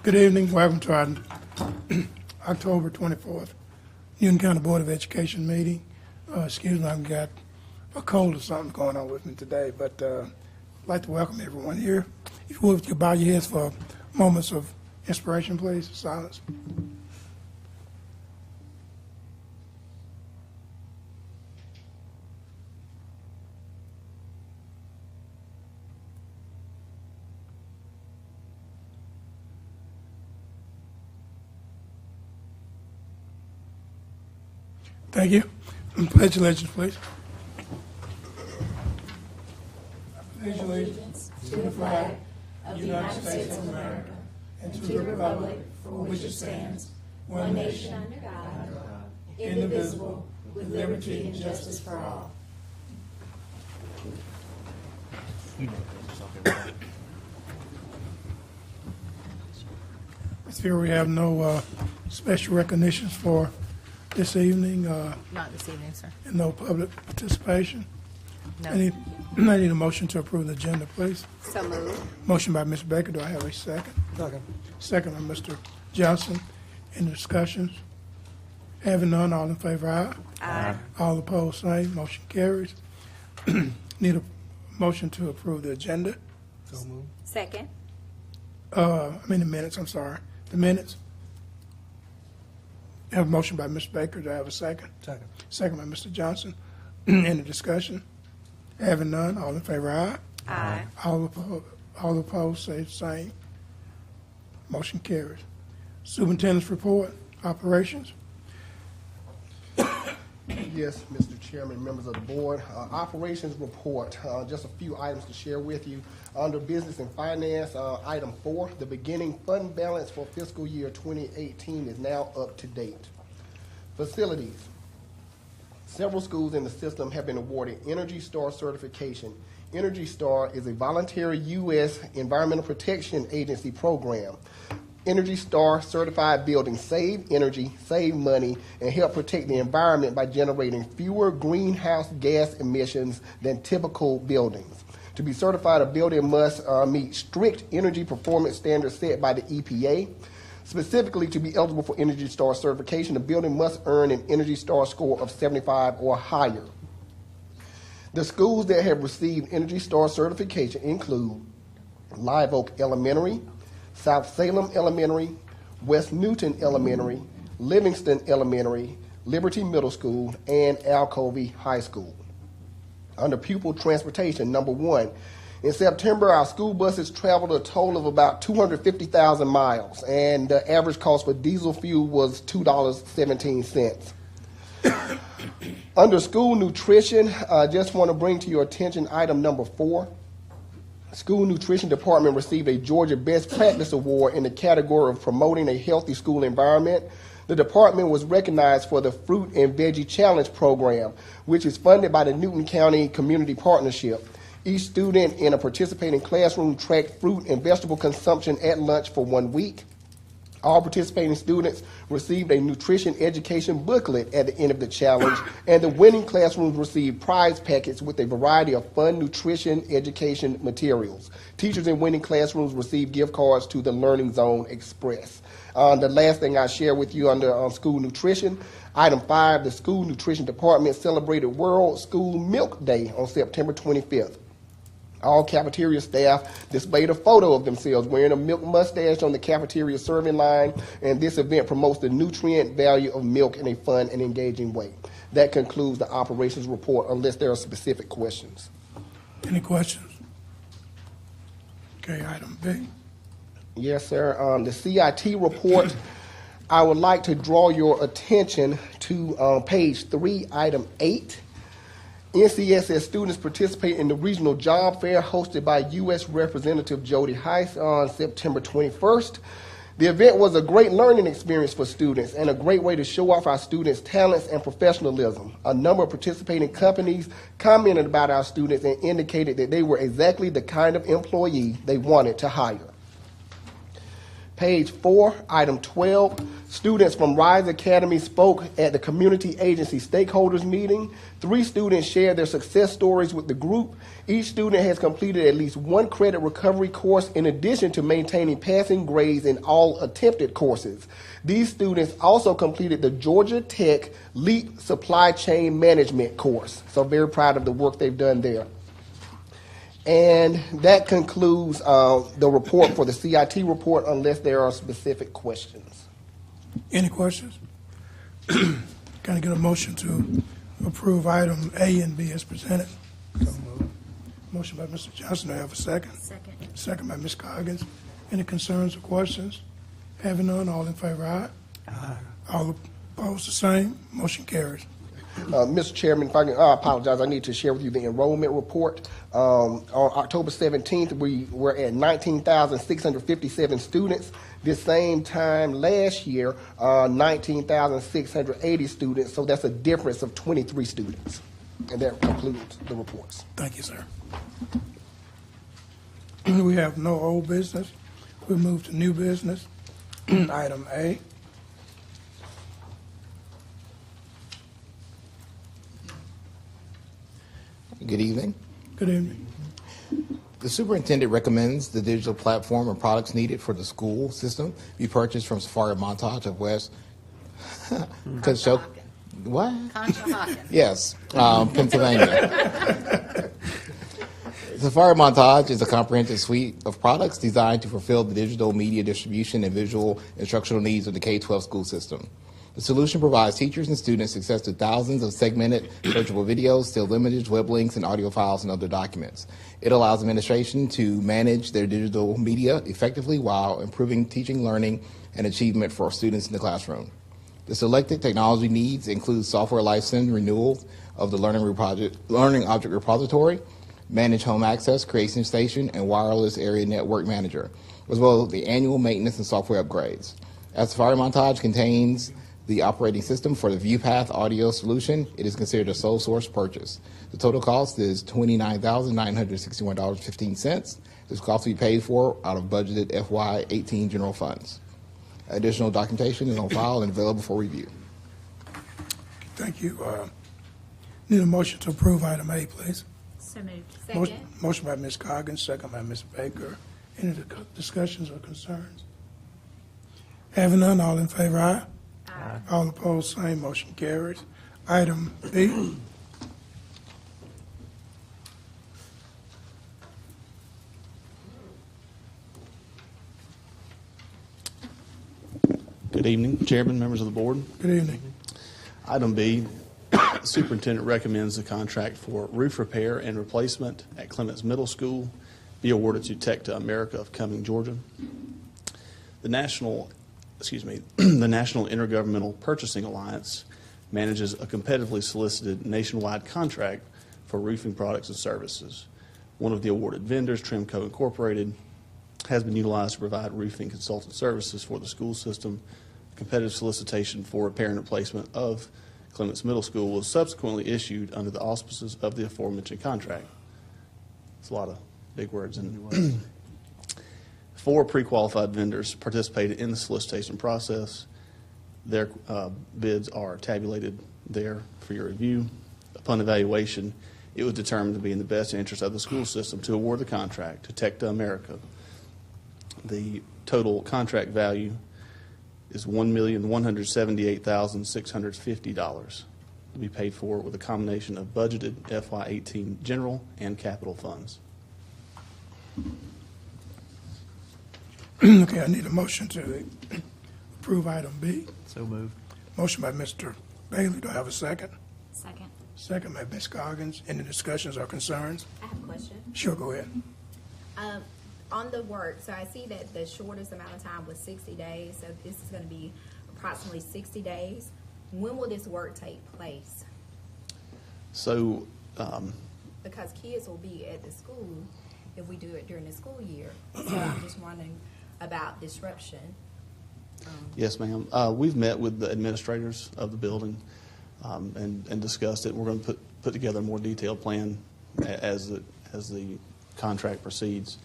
Good evening. Welcome to our October 24th Union County Board of Education meeting. Excuse me, I've got a cold or something going on with me today, but I'd like to welcome everyone here. If you would, if you bow your heads for moments of inspiration, please, silence. Thank you. Pledge allegiance, please. Pledge allegiance to the flag of the United States of America and to the republic for which it stands, one nation under God, indivisible, with liberty and justice for all. It's here we have no special recognitions for this evening. Not this evening, sir. And no public participation. No. I need a motion to approve the agenda, please. So moved. Motion by Ms. Baker. Do I have a second? Second. Second by Mr. Johnson. Any discussions? Having none, all in favor, aye. Aye. All opposed, same. Motion carries. Need a motion to approve the agenda. So moved. Second. The minutes, I'm sorry. The minutes. I have a motion by Ms. Baker. Do I have a second? Second. Second by Mr. Johnson. Any discussion? Having none, all in favor, aye. Aye. All opposed, say the same. Motion carries. Superintendent's report, operations. Yes, Mr. Chairman, members of the board. Operations report, just a few items to share with you. Under business and finance, item 4, the beginning fund balance for fiscal year 2018 is now up to date. Facilities. Several schools in the system have been awarded Energy Star certification. Energy Star is a voluntary U.S. Environmental Protection Agency program. Energy Star certified buildings save energy, save money, and help protect the environment by generating fewer greenhouse gas emissions than typical buildings. To be certified, a building must meet strict energy performance standards set by the EPA. Specifically, to be eligible for Energy Star certification, the building must earn an Energy Star score of 75 or higher. The schools that have received Energy Star certification include Live Oak Elementary, South Salem Elementary, West Newton Elementary, Livingston Elementary, Liberty Middle School, and Alcovey High School. Under pupil transportation, number 1, in September, our school buses traveled a total of about 250,000 miles, and the average cost for diesel fuel was $2.17. Under school nutrition, I just want to bring to your attention item number 4. School Nutrition Department received a Georgia Best Practice Award in the category of promoting a healthy school environment. The department was recognized for the Fruit and Veggie Challenge program, which is funded by the Newton County Community Partnership. Each student in a participating classroom tracked fruit and vegetable consumption at lunch for 1 week. All participating students received a nutrition education booklet at the end of the challenge, and the winning classrooms received prize packets with a variety of fun nutrition education materials. Teachers in winning classrooms received gift cards to the Learning Zone Express. The last thing I share with you under school nutrition, item 5, the School Nutrition Department celebrated World School Milk Day on September 25th. All cafeteria staff displayed a photo of themselves wearing a milk mustache on the cafeteria serving line, and this event promotes the nutrient value of milk in a fun and engaging way. That concludes the operations report, unless there are specific questions. Any questions? Okay, item B. Yes, sir. The CIT report, I would like to draw your attention to page 3, item 8. NCSS students participate in the regional job fair hosted by U.S. Representative Jody Heiss on September 21st. The event was a great learning experience for students and a great way to show off our students' talents and professionalism. A number of participating companies commented about our students and indicated that they were exactly the kind of employee they wanted to hire. Page 4, item 12, students from Rise Academy spoke at the community agency stakeholders meeting. 3 students shared their success stories with the group. Each student has completed at least 1 credit recovery course in addition to maintaining passing grades in all attempted courses. These students also completed the Georgia Tech LEAP Supply Chain Management course. So very proud of the work they've done there. And that concludes the report for the CIT report, unless there are specific questions. Any questions? Can I get a motion to approve item A and B as presented? So moved. Motion by Mr. Johnson. Do I have a second? Second. Second by Ms. Coggins. Any concerns or questions? Having none, all in favor, aye? Aye. All opposed, the same. Motion carries. Mr. Chairman, if I can, I apologize, I need to share with you the enrollment report. On October 17th, we were at 19,657 students. This same time last year, 19,680 students, so that's a difference of 23 students. And that concludes the reports. Thank you, sir. We have no old business. We move to new business. Item A. Good evening. Good evening. The superintendent recommends the digital platform and products needed for the school system be purchased from Safari Montage of West. What? Conshohocken. Yes, Pennsylvania. Safari Montage is a comprehensive suite of products designed to fulfill the digital media distribution and visual instructional needs of the K-12 school system. The solution provides teachers and students access to thousands of segmented searchable videos, still images, web links, and audio files and other documents. It allows administration to manage their digital media effectively while improving teaching, learning, and achievement for students in the classroom. The selected technology needs include software license renewal of the Learning Object Repository, Manage Home Access, Creation Station, and Wireless Area Network Manager, as well as the annual maintenance and software upgrades. As Safari Montage contains the operating system for the ViewPath audio solution, it is considered a sole source purchase. The total cost is $29,961.15. This cost will be paid for out of budgeted FY18 general funds. Additional documentation is on file and available for review. Thank you. Need a motion to approve item A, please. So moved. Motion by Ms. Coggins, second by Ms. Baker. Any discussions or concerns? Having none, all in favor, aye? Aye. All opposed, same. Motion carries. Item B. Good evening, Chairman, members of the board. Good evening. Item B, Superintendent recommends the contract for roof repair and replacement at Clements Middle School be awarded to Tech to America of Cumming, Georgia. The National Intergovernmental Purchasing Alliance manages a competitively solicited nationwide contract for roofing products and services. One of the awarded vendors, Trimco Incorporated, has been utilized to provide roofing consultant services for the school system. Competitive solicitation for repair and replacement of Clements Middle School was subsequently issued under the auspices of the aforementioned contract. It's a lot of big words. And 4 pre-qualified vendors participated in the solicitation process. Their bids are tabulated there for your review. Upon evaluation, it was determined to be in the best interest of the school system to award the contract to Tech to America. The total contract value is $1,178,650 to be paid for with a combination of budgeted FY18 general and capital funds. Okay, I need a motion to approve item B. So moved. Motion by Mr. Bailey. Do I have a second? Second. Second by Ms. Coggins. Any discussions or concerns? I have a question. Sure, go ahead. On the work, so I see that the shortest amount of time was 60 days, so this is going to be approximately 60 days. When will this work take place? So, Because kids will be at the school if we do it during the school year. So I'm just wondering about disruption. yes, ma'am. We've met with the administrators of the building and discussed it. We're going to put together a more detailed plan as the contract proceeds.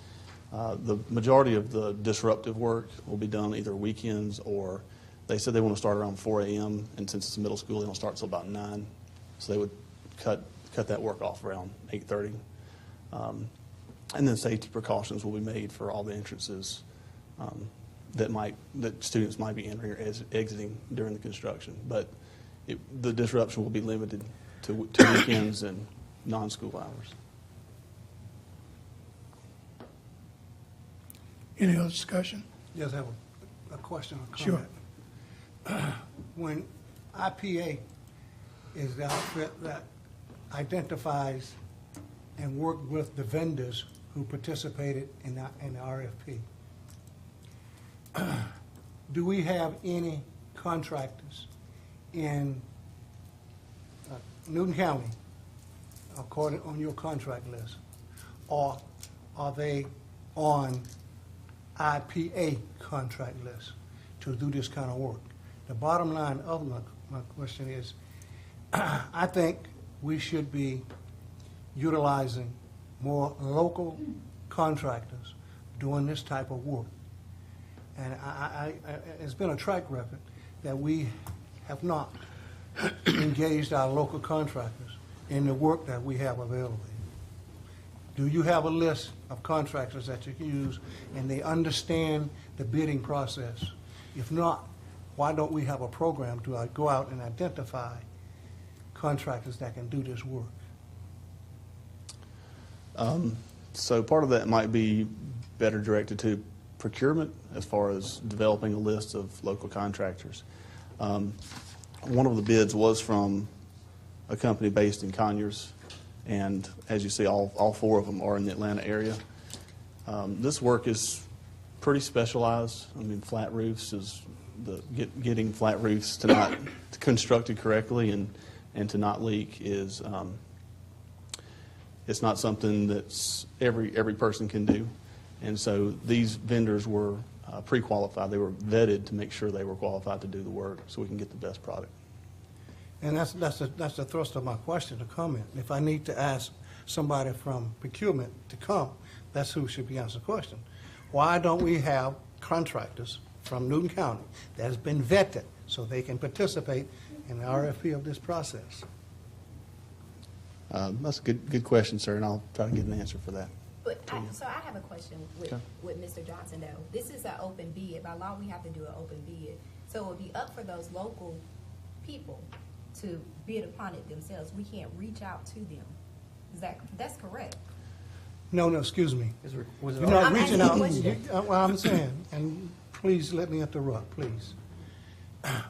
The majority of the disruptive work will be done either weekends or they said they want to start around 4 a.m. and since it's a middle school, they don't start until about 9. So they would cut that work off around 8:30. And then safety precautions will be made for all the entrances that students might be entering or exiting during the construction. But the disruption will be limited to weekends and non-school hours. Any other discussion? Just have a question or Sure. comment. When IPA is the outfit that identifies and worked with the vendors who participated in the RFP, do we have any contractors in Newton County, according on your contract list, or are they on IPA contract list to do this kind of work? The bottom line of my question is, I think we should be utilizing more local contractors doing this type of work. And it's been a track record that we have not engaged our local contractors in the work that we have available. Do you have a list of contractors that you can use and they understand the bidding process? If not, why don't we have a program to go out and identify contractors that can do this work? So part of that might be better directed to procurement as far as developing a list of local contractors. One of the bids was from a company based in Conyers, and as you see, all 4 of them are in the Atlanta area. This work is pretty specialized. I mean, flat roofs is getting flat roofs to not constructed correctly and to not leak is it's not something that's every person can do. And so these vendors were pre-qualified. They were vetted to make sure they were qualified to do the work so we can get the best product. And that's the thrust of my question, to comment. If I need to ask somebody from procurement to come, that's who should be answering the question. Why don't we have contractors from Newton County that has been vetted so they can participate in the RFP of this process? That's a good question, sir, and I'll try to get an answer for that. But so I have a question with Mr. Johnson though. This is an open bid. By law, we have to do an open bid. So it would be up for those local people to bid upon it themselves. We can't reach out to them. That's correct? No, excuse me. Was it You're not I'm reaching asking a out. question. Well, I'm saying, and please let me interrupt, please.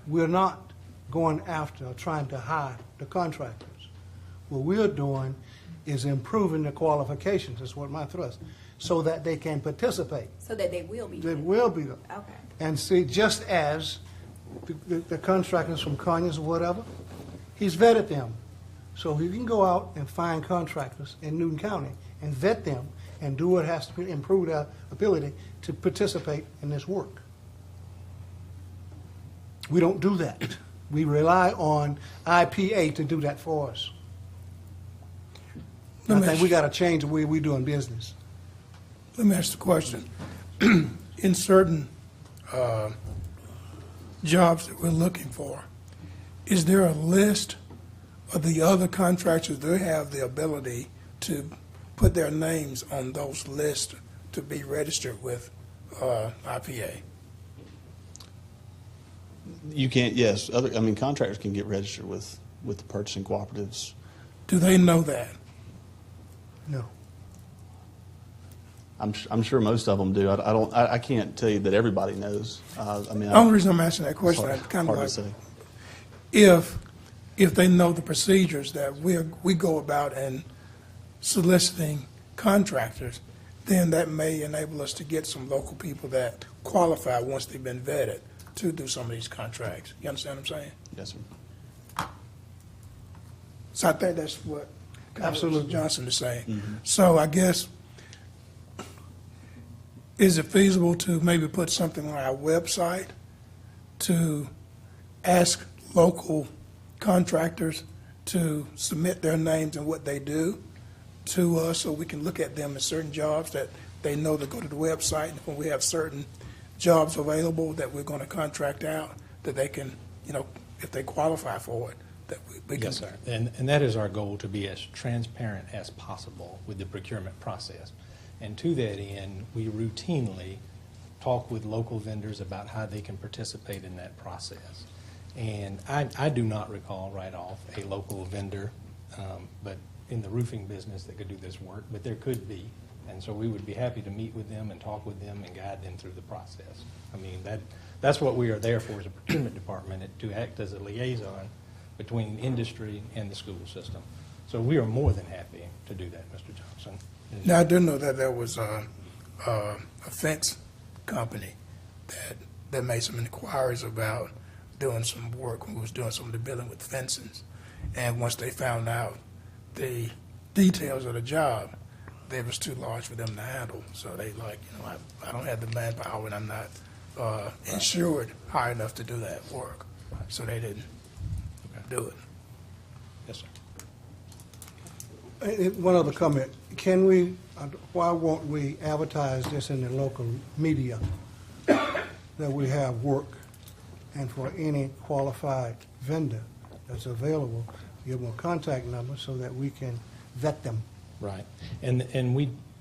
We're not going after or trying to hire the contractors. What we're doing is improving the qualifications, is what my thrust, so that they can participate. So that they will be. They will be. Okay. And see, just as the contractors from Conyers or whatever, he's vetted them. So he can go out and find contractors in Newton County and vet them and do what has to improve their ability to participate in this work. We don't do that. We rely on IPA to do that for us. I think we got to change the way we're doing business. Let me ask the question. In certain jobs that we're looking for, is there a list of the other contractors that have the ability to put their names on those lists to be registered with IPA? You can't, yes. Contractors can get registered with the purchasing cooperatives. Do they know that? No. I'm sure most of them do. I can't tell you that everybody knows. The only reason I'm asking that question, I kind of hard like, to say. if they know the procedures that we go about in soliciting contractors, then that may enable us to get some local people that qualify once they've been vetted to do some of these contracts. You understand what I'm saying? Yes, sir. So I think that's what Absolutely. Mr. Johnson is saying. So I guess, is it feasible to maybe put something on our website to ask local contractors to submit their names and what they do to us so we can look at them in certain jobs that they know to go to the website, and when we have certain jobs available that we're going to contract out, that they can, if they qualify for it, that we can. Yes, sir. And that is our goal, to be as transparent as possible with the procurement process. And to that end, we routinely talk with local vendors about how they can participate in that process. And I do not recall right off a local vendor, but in the roofing business that could do this work, but there could be. And so we would be happy to meet with them and talk with them and guide them through the process. I mean, that's what we are there for as a procurement department, to act as a liaison between industry and the school system. So we are more than happy to do that, Mr. Johnson. Now, I do know that there was a fence company that made some inquiries about doing some work, who was doing some of the billing with fences. And once they found out the details of the job, it was too large for them to handle. So they I don't have the manpower, and I'm not insured high enough to do that work. So they didn't do it. Yes, sir. One other comment. Can we, why won't we advertise this in the local media that we have work, and for any qualified vendor that's available, give them a contact number so that we can vet them? Right. And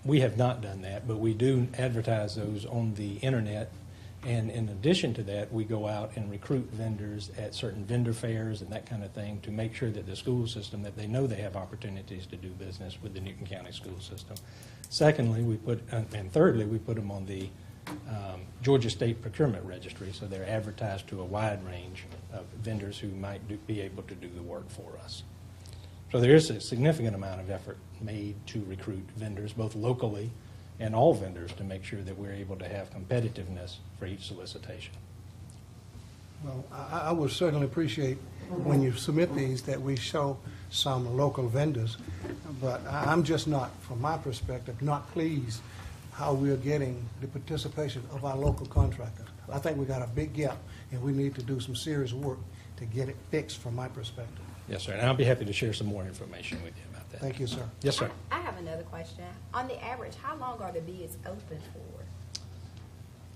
we have not done that, but we do advertise those on the internet. And in addition to that, we go out and recruit vendors at certain vendor fairs and that kind of thing to make sure that the school system, that they know they have opportunities to do business with the Newton County school system. Secondly, and thirdly, we put them on the Georgia State Procurement Registry, so they're advertised to a wide range of vendors who might be able to do the work for us. So there is a significant amount of effort made to recruit vendors, both locally and all vendors, to make sure that we're able to have competitiveness for each solicitation. Well, I would certainly appreciate when you submit these that we show some local vendors, but I'm just not, from my perspective, not pleased how we're getting the participation of our local contractors. I think we got a big gap, and we need to do some serious work to get it fixed from my perspective. Yes, sir, and I'll be happy to share some more information with you about that. Thank you, sir. Yes, sir. I have another question. On the average, how long are the bids open for?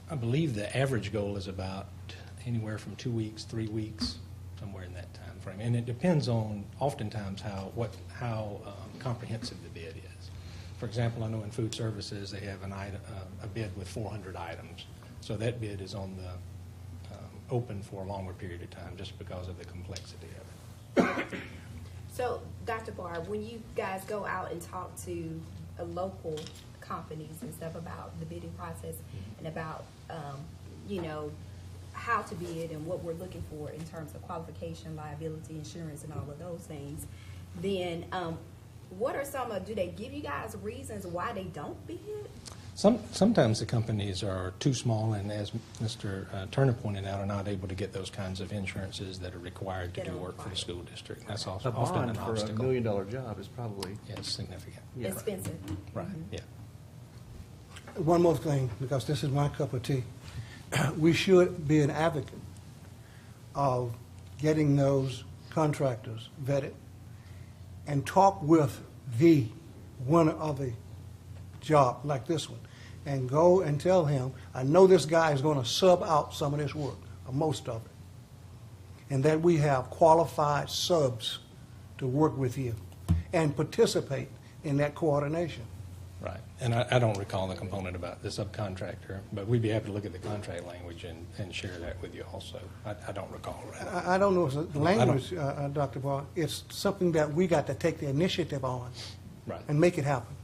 I believe the average goal is about anywhere from 2 weeks, 3 weeks, somewhere in that time frame. And it depends on, oftentimes, how comprehensive the bid is. For example, I know in food services they have a bid with 400 items. So that bid is on the open for a longer period of time just because of the complexity of it. So, Dr. Barr, when you guys go out and talk to local companies and stuff about the bidding process and about, how to bid and what we're looking for in terms of qualification, liability, insurance, and all of those things, then what are do they give you guys reasons why they don't bid? Sometimes the companies are too small, and as Mr. Turner pointed out, are not able to get those kinds of insurances that are required to do work for the school district. That's also A often bond an for obstacle. $1 million job is probably, Yeah, it's significant. yeah. Expensive. Right, yeah. One more thing, because this is my cup of tea. We should be an advocate of getting those contractors vetted and talk with the winner of a job like this one, and go and tell him, I know this guy is going to sub out some of this work, or most of it, and that we have qualified subs to work with you and participate in that coordination. Right. And I don't recall the component about the subcontractor, but we'd be happy to look at the contract language and share that with you also. I don't recall right. I don't know if it's the language, Dr. Barr. It's something that we got to take the initiative on Right. and make it happen.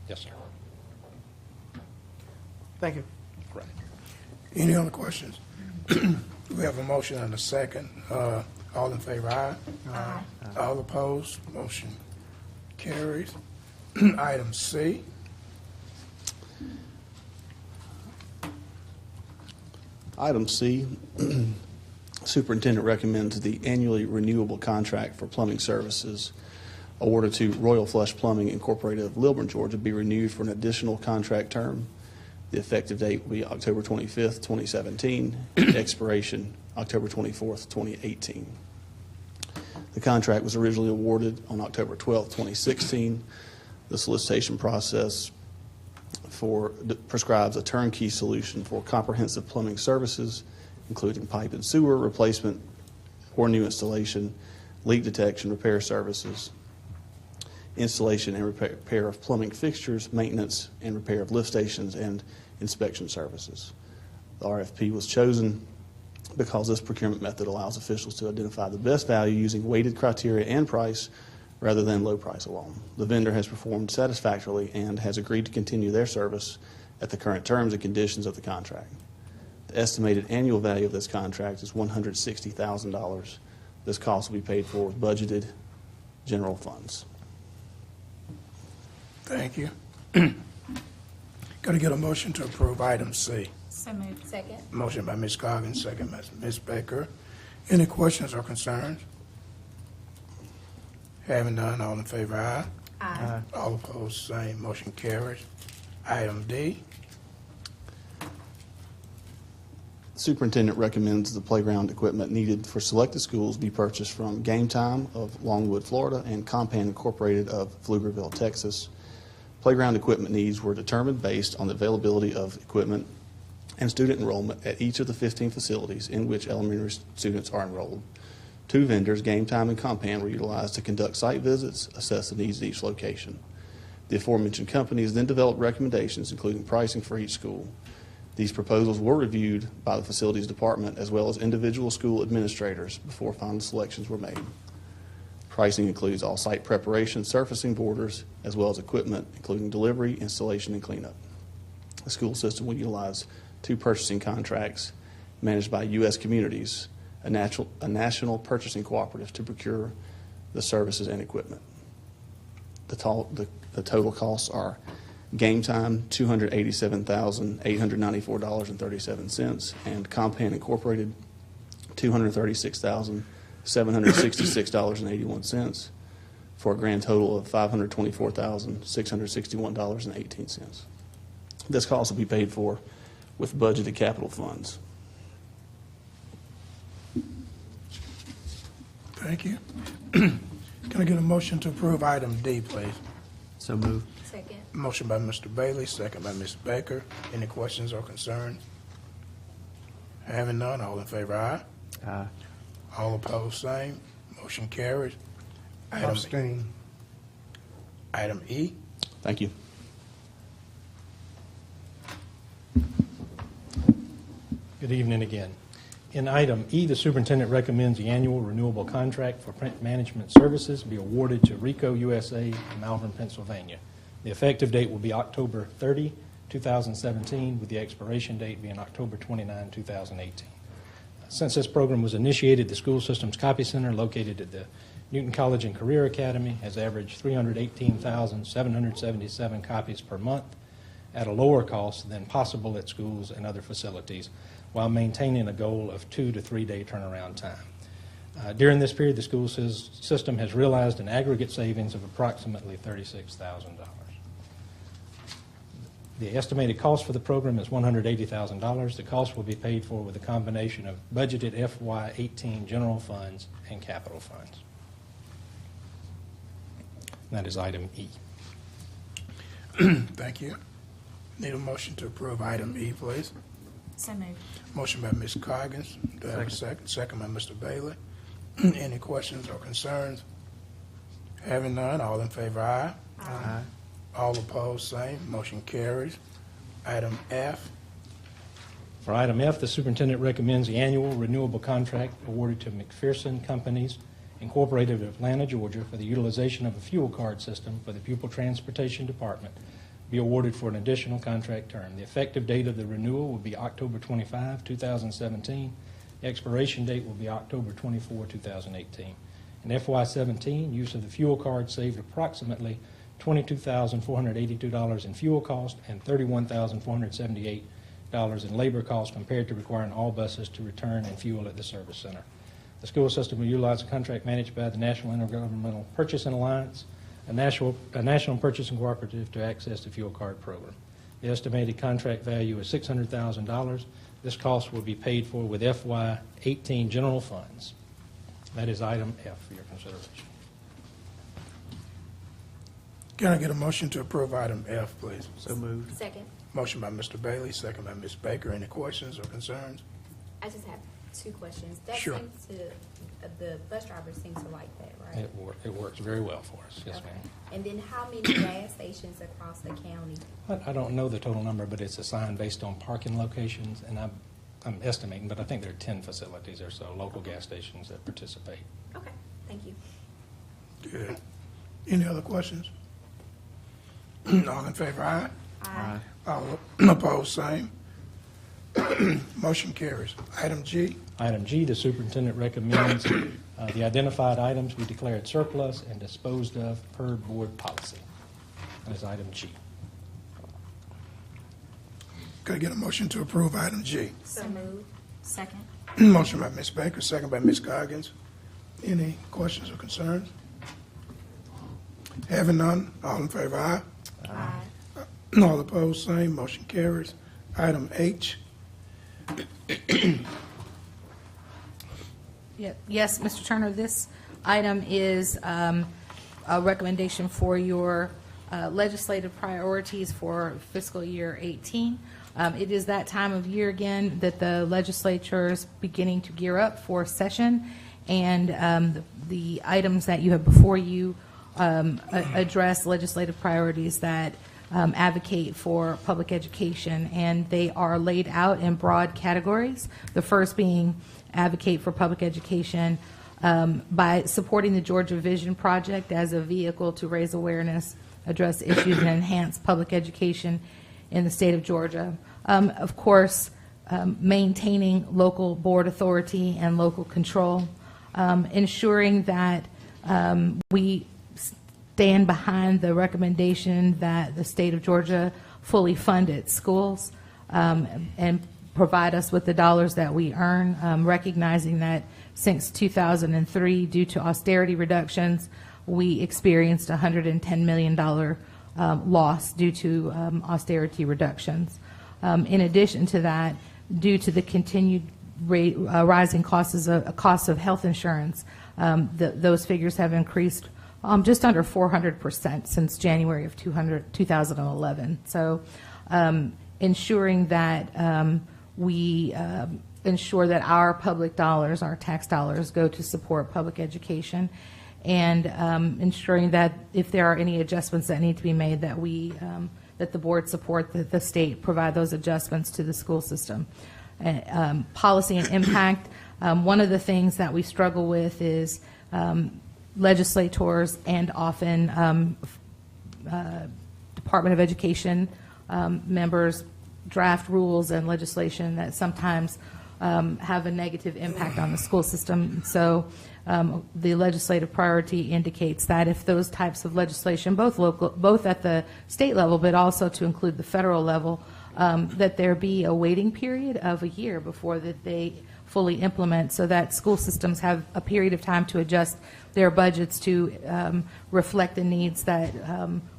Yes, sir. Thank you. Right. Any other questions? We have a motion and a second. All in favor, aye? Aye. All opposed, motion carries. Item C. Item C, Superintendent recommends the annually renewable contract for plumbing services awarded to Royal Flush Plumbing Incorporated of Lilburn, Georgia, be renewed for an additional contract term. The effective date will be October 25th, 2017, expiration October 24th, 2018. The contract was originally awarded on October 12th, 2016. The solicitation process prescribes a turnkey solution for comprehensive plumbing services, including pipe and sewer replacement or new installation, leak detection, repair services, installation and repair of plumbing fixtures, maintenance and repair of lift stations, and inspection services. The RFP was chosen because this procurement method allows officials to identify the best value using weighted criteria and price rather than low price alone. The vendor has performed satisfactorily and has agreed to continue their service at the current terms and conditions of the contract. The estimated annual value of this contract is $160,000. This cost will be paid for with budgeted general funds. Thank you. Going to get a motion to approve item C. So moved. Second. Motion by Ms. Coggins, second by Ms. Baker. Any questions or concerns? Having none, all in favor, aye. Aye. All opposed, same. Motion carries. Item D. Superintendent recommends the playground equipment needed for selected schools be purchased from Game Time of Longwood, Florida, and Compan Incorporated of Pflugerville, Texas. Playground equipment needs were determined based on the availability of equipment and student enrollment at each of the 15 facilities in which elementary students are enrolled. Two vendors, Game Time and Compan, were utilized to conduct site visits, assess the needs of each location. The aforementioned companies then developed recommendations, including pricing for each school. These proposals were reviewed by the facilities department as well as individual school administrators before final selections were made. Pricing includes all site preparation, surfacing, borders, as well as equipment, including delivery, installation, and cleanup. The school system will utilize two purchasing contracts managed by U.S. Communities, a national purchasing cooperative, to procure the services and equipment. The total costs are Game Time, $287,894.37, and Compan Incorporated, $236,766.81, for a grand total of $524,661.18. This cost will be paid for with budgeted capital funds. Thank you. Can I get a motion to approve item D, please? So moved. Second. Motion by Mr. Bailey, second by Ms. Baker. Any questions or concerns? Having none, all in favor, aye. Aye. All opposed, same. Motion carries. Abstain. Item E. Thank you. Good evening again. In item E, the superintendent recommends the annual renewable contract for print management services be awarded to Rico USA in Malvern, Pennsylvania. The effective date will be October 30, 2017, with the expiration date being October 29, 2018. Since this program was initiated, the school system's copy center located at the Newton College and Career Academy has averaged 318,777 copies per month at a lower cost than possible at schools and other facilities, while maintaining a goal of 2 to 3 day turnaround time. During this period, the school system has realized an aggregate savings of approximately $36,000. The estimated cost for the program is $180,000. The cost will be paid for with a combination of budgeted FY18 general funds and capital funds. That is item E. Thank you. Need a motion to approve item E, please. So moved. Motion by Ms. Coggins. Do I have a second? Second by Mr. Bailey. Any questions or concerns? Having none, all in favor, aye. Aye. All opposed, same. Motion carries. Item F. For item F, the superintendent recommends the annual renewable contract awarded to McPherson Companies Incorporated of Atlanta, Georgia, for the utilization of a fuel card system for the pupil transportation department be awarded for an additional contract term. The effective date of the renewal will be October 25, 2017. The expiration date will be October 24, 2018. In FY17, use of the fuel card saved approximately $22,482 in fuel cost and $31,478 in labor cost compared to requiring all buses to return and fuel at the service center. The school system will utilize a contract managed by the National Intergovernmental Purchasing Alliance, a national purchasing cooperative, to access the fuel card program. The estimated contract value is $600,000. This cost will be paid for with FY18 general funds. That is item F for your consideration. Can I get a motion to approve item F, please? So moved. Second. Motion by Mr. Bailey, second by Ms. Baker. Any questions or concerns? I just have two questions. That Sure. seems to, the bus drivers seem to like that, right? It works very well for us, yes, Okay. ma'am. And then how many gas stations across the county? I don't know the total number, but it's assigned based on parking locations, and I'm estimating, but I think there are 10 facilities or so, local gas stations that participate. Okay, thank you. Good. Any other questions? All in favor, aye? Aye. All opposed, same. Motion carries. Item G. Item G, the superintendent recommends the identified items be declared surplus and disposed of per board policy. That is item G. Could I get a motion to approve item G? So moved. Second. Motion by Ms. Baker, second by Ms. Coggins. Any questions or concerns? Having none, all in favor, aye? Aye. All opposed, same. Motion carries. Item H. Yes, Mr. Turner, this item is a recommendation for your legislative priorities for fiscal year 18. It is that time of year again that the legislature is beginning to gear up for session, and the items that you have before you address legislative priorities that advocate for public education, and they are laid out in broad categories. The first being advocate for public education by supporting the Georgia Vision Project as a vehicle to raise awareness, address issues, and enhance public education in the state of Georgia. Of course, maintaining local board authority and local control, ensuring that we stand behind the recommendation that the state of Georgia fully fund its schools and provide us with the dollars that we earn, recognizing that since 2003, due to austerity reductions, we experienced a $110 million loss due to austerity reductions. In addition to that, due to the continued rising costs of health insurance, those figures have increased just under 400% since January of 2011. So ensuring that we ensure that our public dollars, our tax dollars, go to support public education, and ensuring that if there are any adjustments that need to be made, that we that the board support the state provide those adjustments to the school system. Policy and impact. One of the things that we struggle with is legislators and often Department of Education members draft rules and legislation that sometimes have a negative impact on the school system. So the legislative priority indicates that if those types of legislation, both at the state level, but also to include the federal level, that there be a waiting period of a year before that they fully implement, so that school systems have a period of time to adjust their budgets to reflect the needs that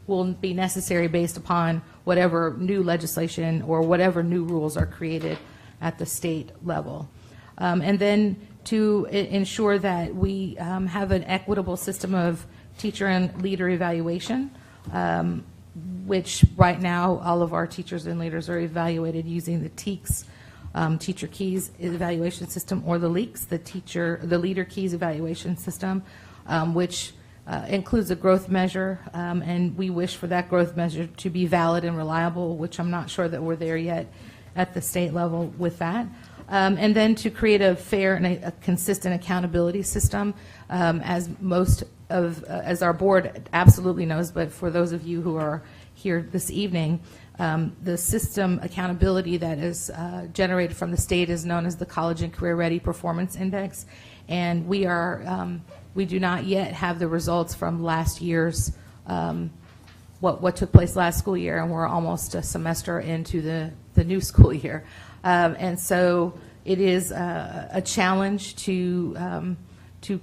will be necessary based upon whatever new legislation or whatever new rules are created at the state level. And then to ensure that we have an equitable system of teacher and leader evaluation, which right now all of our teachers and leaders are evaluated using the TEKS, Teacher Keys Evaluation System, or the LEAKS, the Leader Keys Evaluation System, which includes a growth measure, and we wish for that growth measure to be valid and reliable, which I'm not sure that we're there yet at the state level with that. And then to create a fair and a consistent accountability system, as our board absolutely knows, but for those of you who are here this evening, the system accountability that is generated from the state is known as the College and Career Ready Performance Index, and we do not yet have the results from last year's what took place last school year, and we're almost a semester into the new school year. And so it is a challenge to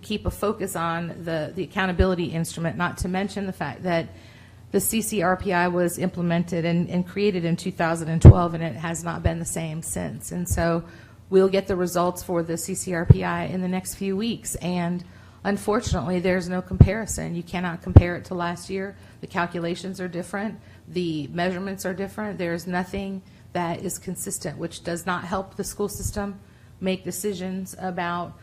keep a focus on the accountability instrument, not to mention the fact that the CCRPI was implemented and created in 2012, and it has not been the same since. And so we'll get the results for the CCRPI in the next few weeks, and unfortunately, there's no comparison. You cannot compare it to last year. The calculations are different. The measurements are different. There's nothing that is consistent, which does not help the school system make decisions about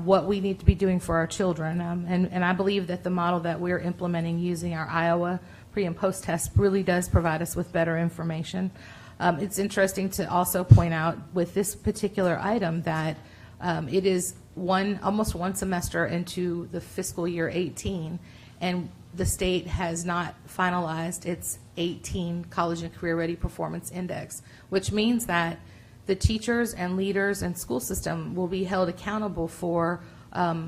what we need to be doing for our children. And I believe that the model that we're implementing using our Iowa pre and post test really does provide us with better information. It's interesting to also point out with this particular item that it is almost one semester into the fiscal year 18, and the state has not finalized its 18 College and Career Ready Performance Index, which means that the teachers and leaders and school system will be held accountable for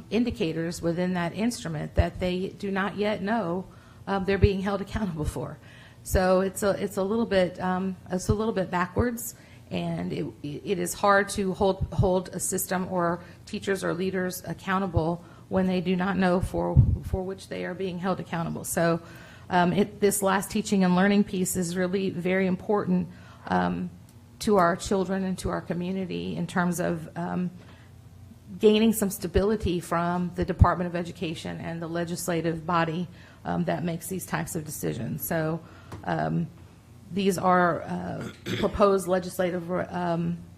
indicators within that instrument that they do not yet know they're being held accountable for. So it's a little bit backwards, and it is hard to hold a system or teachers or leaders accountable when they do not know for which they are being held accountable. So this last teaching and learning piece is really very important to our children and to our community in terms of gaining some stability from the Department of Education and the legislative body that makes these types of decisions. So these are proposed legislative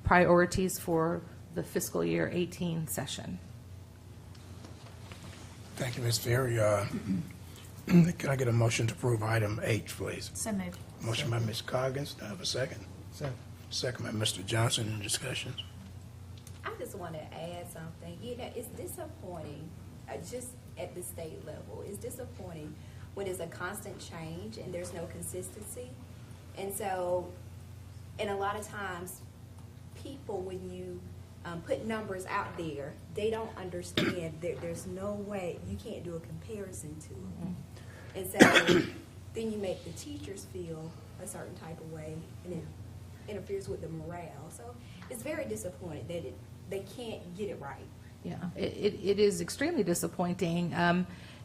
priorities for the fiscal year 18 session. Thank you, Ms. Ferry. Can I get a motion to approve item H, please? So moved. Motion by Ms. Coggins. Do I have a second? Second by Mr. Johnson. In discussions? I just want to add something. You know, it's disappointing, just at the state level, it's disappointing when there's a constant change and there's no consistency. And so, and a lot of times, people, when you put numbers out there, they don't understand that there's no way, you can't do a comparison to them. And so, then you make the teachers feel a certain type of way, and it interferes with the morale. So, it's very disappointing that they can't get it right. Yeah, it is extremely disappointing,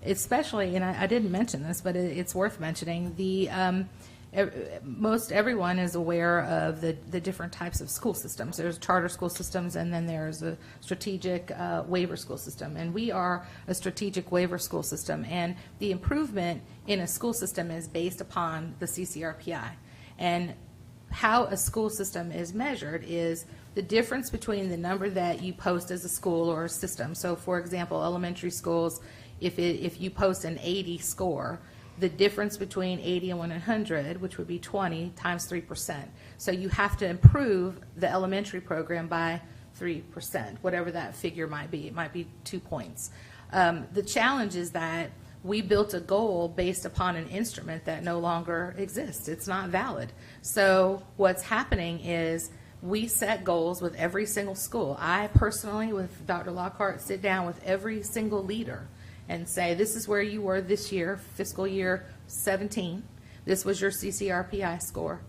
especially, and I didn't mention this, but it's worth mentioning, most everyone is aware of the different types of school systems. There's charter school systems, and then there's a strategic waiver school system. And we are a strategic waiver school system. And the improvement in a school system is based upon the CCRPI. And how a school system is measured is the difference between the number that you post as a school or a system. So, for example, elementary schools, if you post an 80 score, the difference between 80 and 100, which would be 20, times 3%. So you have to improve the elementary program by 3%, whatever that figure might be. It might be 2 points. The challenge is that we built a goal based upon an instrument that no longer exists. It's not valid. So what's happening is we set goals with every single school. I personally, with Dr. Lockhart, sit down with every single leader and say, this is where you were this year, fiscal year 17. This was your CCRPI score.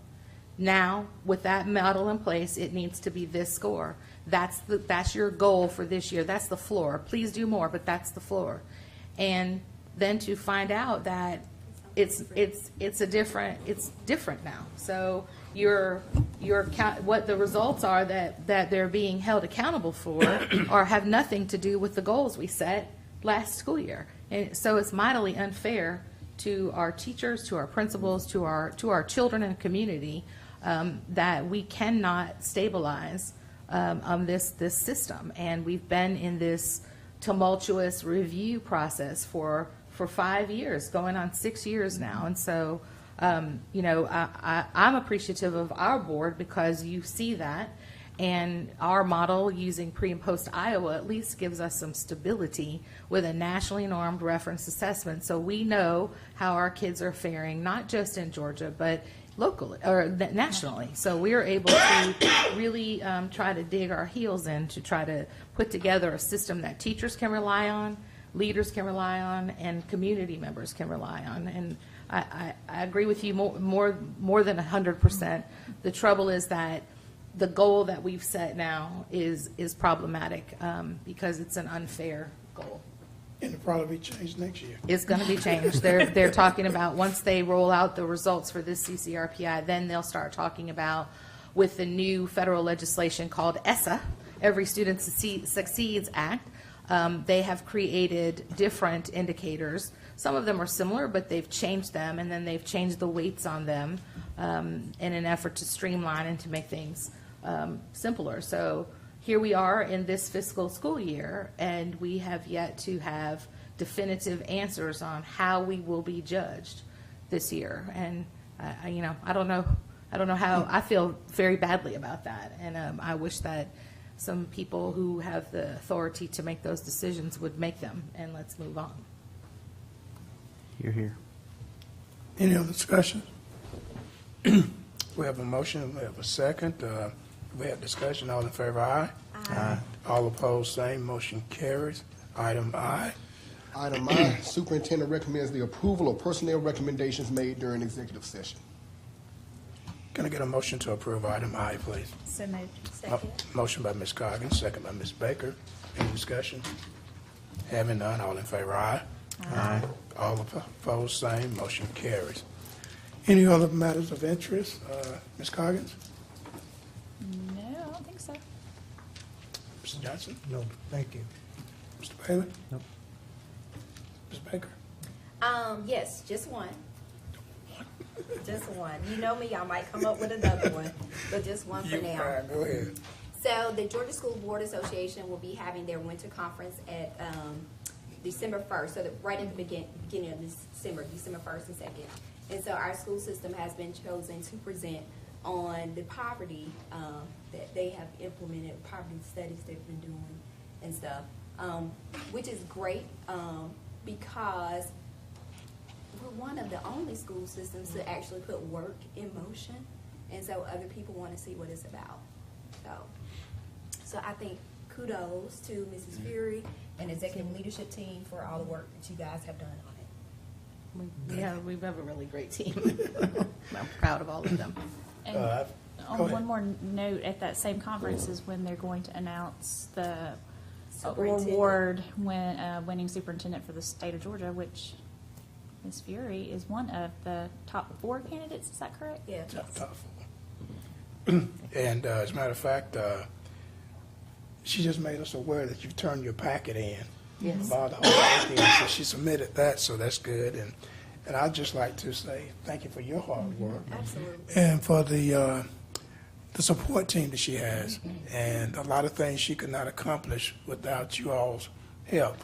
Now, with that model in place, it needs to be this score. That's your goal for this year. That's the floor. Please do more, but that's the floor. And then to find out that it's different now. So what the results are that they're being held accountable for or have nothing to do with the goals we set last school year. And so it's mightily unfair to our teachers, to our principals, to our children and community that we cannot stabilize this system. And we've been in this tumultuous review process for 5 years, going on 6 years now. And so, I'm appreciative of our board because you see that. And our model using pre and post Iowa at least gives us some stability with a nationally normed reference assessment. So we know how our kids are faring, not just in Georgia, but locally or nationally. So we're able to really try to dig our heels in to try to put together a system that teachers can rely on, leaders can rely on, and community members can rely on. And I agree with you more than 100%. The trouble is that the goal that we've set now is problematic because it's an unfair goal. And it'll probably be changed next year. It's going to be changed. They're talking about once they roll out the results for this CCRPI, then they'll start talking about with the new federal legislation called ESSA, Every Student Succeeds Act. they have created different indicators. Some of them are similar, but they've changed them, and then they've changed the weights on them in an effort to streamline and to make things simpler. So here we are in this fiscal school year, and we have yet to have definitive answers on how we will be judged this year. And I don't know how. I feel very badly about that, and I wish that some people who have the authority to make those decisions would make them, and let's move on. You're here. Any other discussion? We have a motion, we have a second. We have discussion. All in favor, aye. Aye. All opposed, same. Motion carries. Item I. Item I, superintendent recommends the approval of personnel recommendations made during executive session. Can I get a motion to approve item I, please? So moved. Second. Motion by Ms. Coggins, second by Ms. Baker. Any discussion? Having none, all in favor, aye. Aye. All opposed, same. Motion carries. Any other matters of interest? Ms. Coggins? No, I don't think so. Mr. Johnson? No, thank you. Mr. Bailey? Nope. Ms. Baker? Yes, just one. Just one. You know me, I might come up with another one, but just one for now. Fine, go ahead. So the Georgia School Board Association will be having their winter conference at December 1st, so right in the beginning of December 1st and 2nd. And so our school system has been chosen to present on the poverty that they have implemented, poverty studies they've been doing and stuff, which is great because we're one of the only school systems to actually put work in motion, and so other people want to see what it's about. So I think kudos to Mrs. Fury and executive leadership team for all the work that you guys have done on it. We have a really great team. I'm proud of all of them. And go on ahead. one more note, at that same conference is when they're going to announce the Superintendent. award winning superintendent for the state of Georgia, which Ms. Fury is one of the top 4 candidates. Is that correct? Yeah. Top 4. And as a matter of fact, she just made us aware that you've turned your packet in. Yes. About the whole weekend, so she submitted that, so that's good. And I'd just like to say thank you for your hard work. Absolutely. And for the support team that she has, and a lot of things she could not accomplish without you all's help.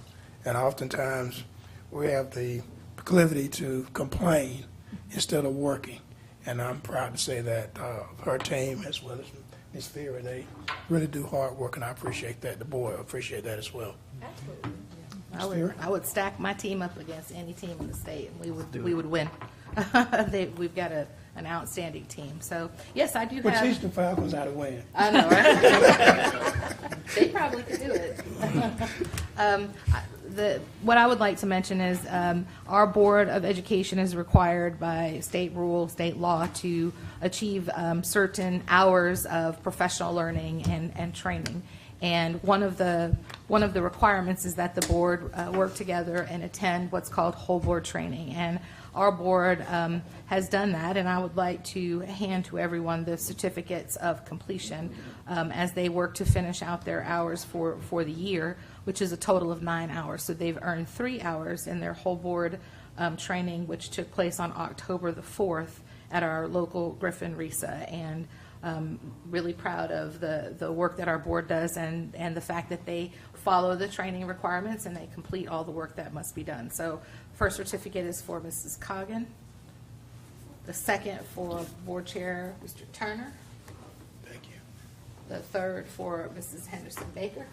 And oftentimes, we have the proclivity to complain instead of working. And I'm proud to say that her team, as well as Ms. Fury, they really do hard work, and I appreciate that. The board appreciate that as well. Absolutely. I would stack my team up against any team in the state, and we would win. We've got an outstanding team. So yes, I do But have. teach the Falcons how to win. I know, right? They probably could do it. What I would like to mention is our Board of Education is required by state rule, state law, to achieve certain hours of professional learning and training. And one of the requirements is that the board work together and attend what's called whole board training. And our board has done that, and I would like to hand to everyone the certificates of completion as they work to finish out their hours for the year, which is a total of 9 hours. So they've earned 3 hours in their whole board training, which took place on October the 4th at our local Griffin RESA. And really proud of the work that our board does and the fact that they follow the training requirements and they complete all the work that must be done. So first certificate is for Mrs. Coggin. The second for Board Chair Mr. Turner. Thank you. The third for Mrs. Henderson Baker.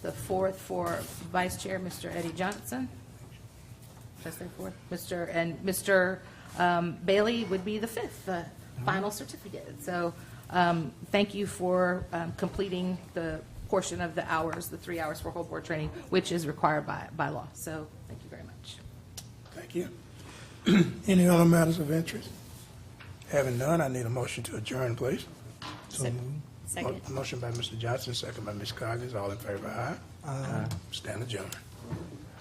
The fourth for Vice Chair Mr. Eddie Johnson. Did I say fourth? Mr. Bailey would be the fifth, the final certificate. So thank you for completing the portion of the hours, the 3 hours for whole board training, which is required by law. So thank you very much. Thank you. Any other matters of interest? Having none, I need a motion to adjourn, please. Second. Motion by Mr. Johnson, second by Ms. Coggins. All in favor, aye. Aye. Stand adjourned.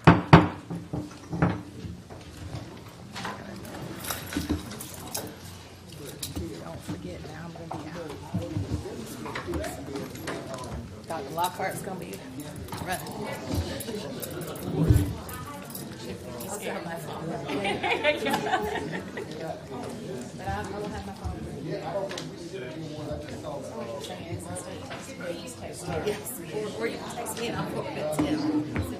Don't forget now, I'm going to be out. Dr. Lockhart's gonna be running. I'll set up my phone. But I will have my phone. Yes, or you can text me and I'll forward it to him.